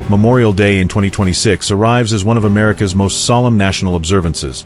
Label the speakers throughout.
Speaker 1: Memorial Day in 2026 arrives as one of America's most solemn national observances.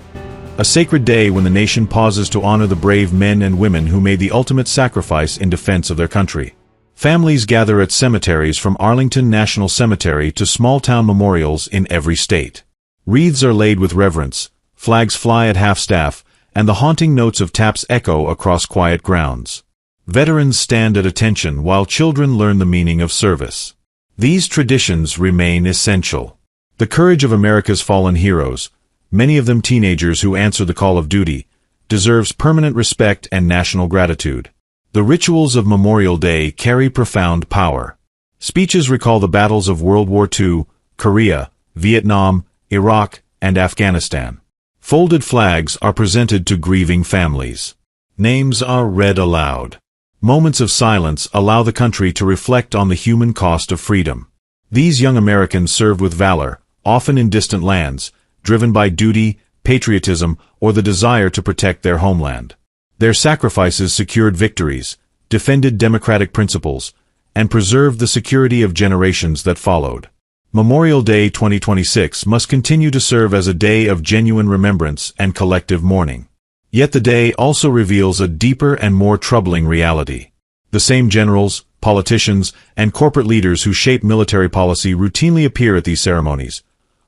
Speaker 1: A sacred day when the nation pauses to honor the brave men and women who made the ultimate sacrifice in defense of their country. Families gather at cemeteries from Arlington National Cemetery to small-town memorials in every state. Wreaths are laid with reverence, flags fly at half-staff, and the haunting notes of taps echo across quiet grounds. Veterans stand at attention while children learn the meaning of service. These traditions remain essential. The courage of America's fallen heroes, many of them teenagers who answer the call of duty, deserves permanent respect and national gratitude. The rituals of Memorial Day carry profound power. Speeches recall the battles of World War II, Korea, Vietnam, Iraq, and Afghanistan. Folded flags are presented to grieving families. Names are read aloud. Moments of silence allow the country to reflect on the human cost of freedom. These young Americans served with valor, often in distant lands, driven by duty, patriotism, or the desire to protect their homeland. Their sacrifices secured victories, defended democratic principles, and preserved the security of generations that followed. Memorial Day 2026 must continue to serve as a day of genuine remembrance and collective mourning. Yet the day also reveals a deeper and more troubling reality. The same generals, politicians, and corporate leaders who shape military policy routinely appear at these ceremonies,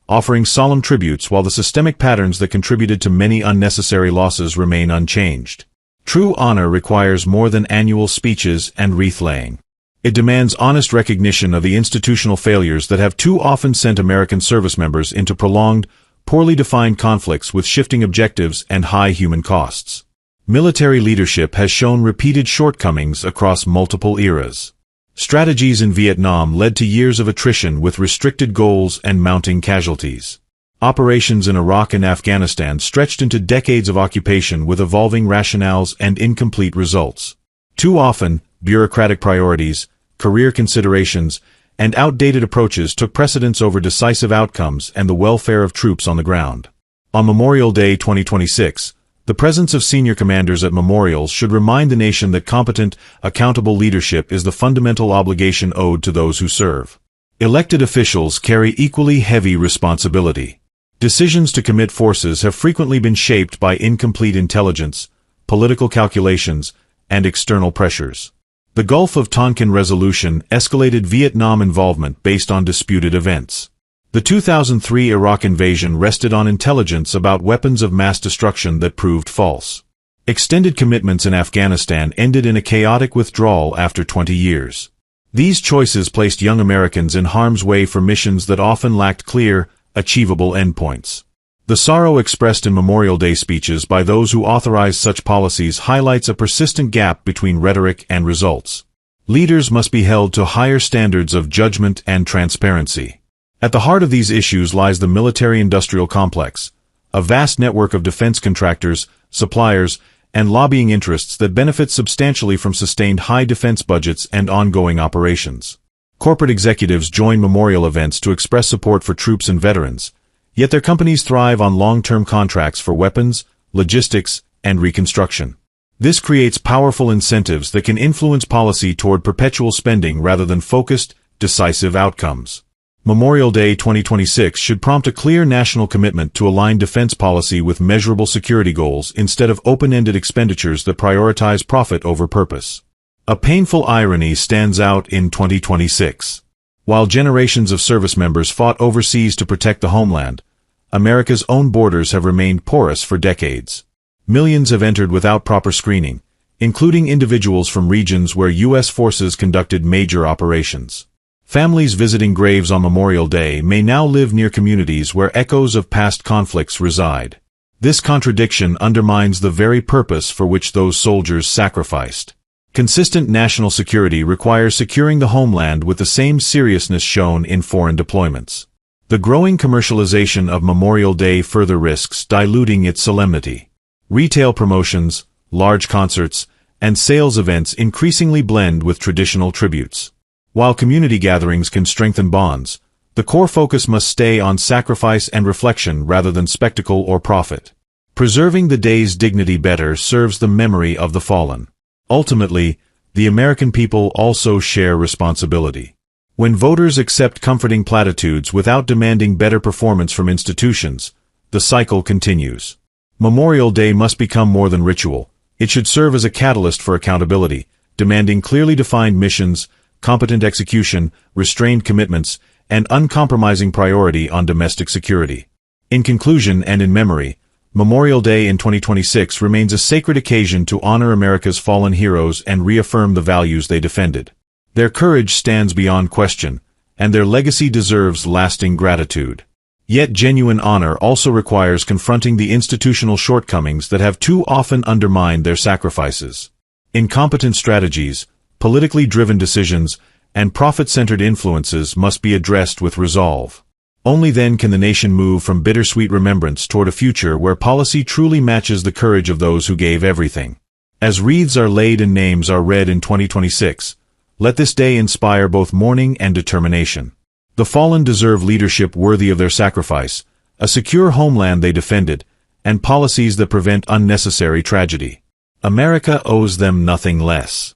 Speaker 1: offering solemn tributes while the systemic patterns that contributed to many unnecessary losses remain unchanged. True honor requires more than annual speeches and wreath-laying. It demands honest recognition of the institutional failures that have too often sent American service members into prolonged, poorly defined conflicts with shifting objectives and high human costs. Military leadership has shown repeated shortcomings across multiple eras. Strategies in Vietnam led to years of attrition with restricted goals and mounting casualties. Operations in Iraq and Afghanistan stretched into decades of occupation with evolving rationales and incomplete results. Too often, bureaucratic priorities, career considerations, and outdated approaches took precedence over decisive outcomes and the welfare of troops on the ground. On Memorial Day 2026, the presence of senior commanders at memorials should remind the nation that competent, accountable leadership is the fundamental obligation owed to those who serve. Elected officials carry equally heavy responsibility. Decisions to commit forces have frequently been shaped by incomplete intelligence, political calculations, and external pressures. The Gulf of Tonkin resolution escalated Vietnam involvement based on disputed events. The 2003 Iraq invasion rested on intelligence about weapons of mass destruction that proved false. Extended commitments in Afghanistan ended in a chaotic withdrawal after 20 years. These choices placed young Americans in harm's way for missions that often lacked clear, achievable endpoints. The sorrow expressed in Memorial Day speeches by those who authorized such policies highlights a persistent gap between rhetoric and results. Leaders must be held to higher standards of judgment and transparency. At the heart of these issues lies the military-industrial complex, a vast network of defense contractors, suppliers, and lobbying interests that benefit substantially from sustained high defense budgets and ongoing operations. Corporate executives join memorial events to express support for troops and veterans, yet their companies thrive on long-term contracts for weapons, logistics, and reconstruction. This creates powerful incentives that can influence policy toward perpetual spending rather than focused, decisive outcomes. Memorial Day 2026 should prompt a clear national commitment to align defense policy with measurable security goals instead of open-ended expenditures that prioritize profit over purpose. A painful irony stands out in 2026. While generations of service members fought overseas to protect the homeland, America's own borders have remained porous for decades. Millions have entered without proper screening, including individuals from regions where U.S. forces conducted major operations. Families visiting graves on Memorial Day may now live near communities where echoes of past conflicts reside. This contradiction undermines the very purpose for which those soldiers sacrificed. Consistent national security requires securing the homeland with the same seriousness shown in foreign deployments. The growing commercialization of Memorial Day further risks diluting its solemnity. Retail promotions, large concerts, and sales events increasingly blend with traditional tributes. While community gatherings can strengthen bonds, the core focus must stay on sacrifice and reflection rather than spectacle or profit. Preserving the day's dignity better serves the memory of the fallen. Ultimately, the American people also share responsibility. When voters accept comforting platitudes without demanding better performance from institutions, the cycle continues. Memorial Day must become more than ritual. It should serve as a catalyst for accountability, demanding clearly defined missions, competent execution, restrained commitments, and uncompromising priority on domestic security. In conclusion and in memory, Memorial Day in 2026 remains a sacred occasion to honor America's fallen heroes and reaffirm the values they defended. Their courage stands beyond question, and their legacy deserves lasting gratitude. Yet genuine honor also requires confronting the institutional shortcomings that have too often undermined their sacrifices. Incompetent strategies, politically driven decisions, and profit-centered influences must be addressed with resolve. Only then can the nation move from bittersweet remembrance toward a future where policy truly matches the courage of those who gave everything. As wreaths are laid and names are read in 2026, let this day inspire both mourning and determination. The fallen deserve leadership worthy of their sacrifice, a secure homeland they defended, and policies that prevent unnecessary tragedy. America owes them nothing less.